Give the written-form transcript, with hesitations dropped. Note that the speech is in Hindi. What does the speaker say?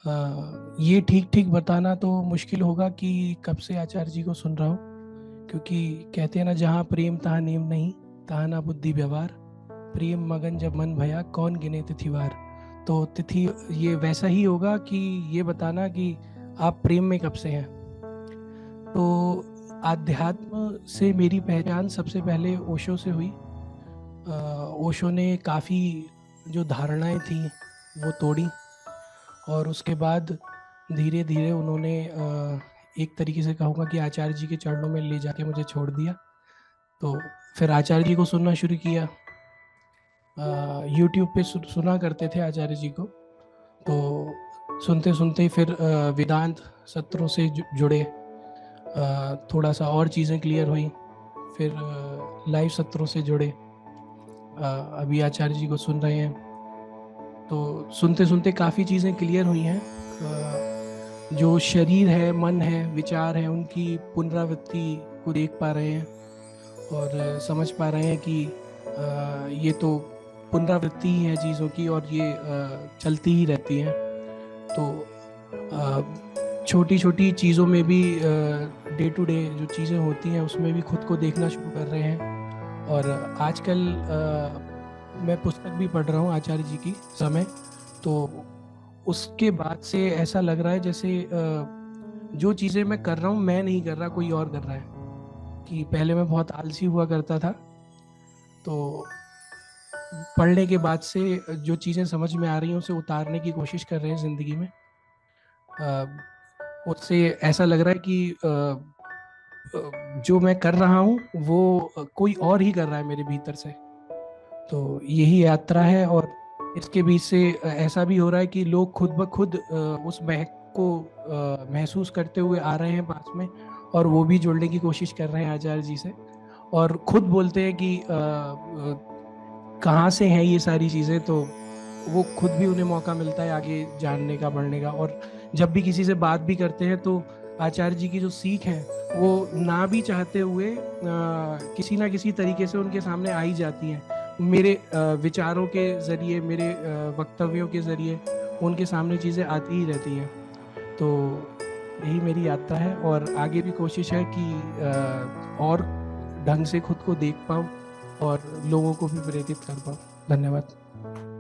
ये ठीक ठीक बताना तो मुश्किल होगा कि कब से आचार्य जी को सुन रहा हूँ, क्योंकि कहते हैं ना, जहाँ प्रेम तहाँ नेम नहीं, तहाँ ना बुद्धि व्यवहार, प्रेम मगन जब मन भया कौन गिने तिथिवार। तो तिथि ये वैसा ही होगा कि ये बताना कि आप प्रेम में कब से हैं। तो आध्यात्म से मेरी पहचान सबसे पहले ओशो से हुई। ओशो ने काफ़ी जो धारणाएं थी वो तोड़ी, और उसके बाद धीरे धीरे उन्होंने एक तरीके से कहूँगा कि आचार्य जी के चरणों में ले जाके मुझे छोड़ दिया। तो फिर आचार्य जी को सुनना शुरू किया। यूट्यूब पे सुना करते थे आचार्य जी को। तो सुनते सुनते फिर वेदांत सत्रों से जुड़े, थोड़ा सा और चीज़ें क्लियर हुई। फिर लाइव सत्रों से जुड़े, अभी आचार्य जी को सुन रहे हैं। तो सुनते सुनते काफ़ी चीज़ें क्लियर हुई हैं। जो शरीर है, मन है, विचार है, उनकी पुनरावृत्ति को देख पा रहे हैं, और समझ पा रहे हैं कि ये तो पुनरावृत्ति ही है चीज़ों की, और ये चलती ही रहती हैं। तो छोटी छोटी चीज़ों में भी, डे टू डे जो चीज़ें होती हैं उसमें भी खुद को देखना शुरू कर रहे हैं। और आजकल मैं पुस्तक भी पढ़ रहा हूँ आचार्य जी की, समय। तो उसके बाद से ऐसा लग रहा है जैसे जो चीज़ें मैं कर रहा हूँ मैं नहीं कर रहा, कोई और कर रहा है। कि पहले मैं बहुत आलसी हुआ करता था, तो पढ़ने के बाद से जो चीज़ें समझ में आ रही हैं उसे उतारने की कोशिश कर रहे हैं ज़िंदगी में। उससे ऐसा लग रहा है कि जो मैं कर रहा हूँ वो कोई और ही कर रहा है मेरे भीतर से। तो यही यात्रा है, और इसके बीच से ऐसा भी हो रहा है कि लोग खुद ब खुद उस महक को महसूस करते हुए आ रहे हैं पास में, और वो भी जुड़ने की कोशिश कर रहे हैं आचार्य जी से, और खुद बोलते हैं कि कहाँ से हैं ये सारी चीज़ें। तो वो खुद भी, उन्हें मौका मिलता है आगे जानने का, बढ़ने का। और जब भी किसी से बात भी करते हैं तो आचार्य जी की जो सीख है वो ना भी चाहते हुए किसी ना किसी तरीके से उनके सामने आ ही जाती हैं। मेरे विचारों के ज़रिए, मेरे वक्तव्यों के ज़रिए उनके सामने चीज़ें आती ही रहती हैं। तो यही मेरी यात्रा है, और आगे भी कोशिश है कि और ढंग से खुद को देख पाऊँ और लोगों को भी प्रेरित कर पाऊँ। धन्यवाद।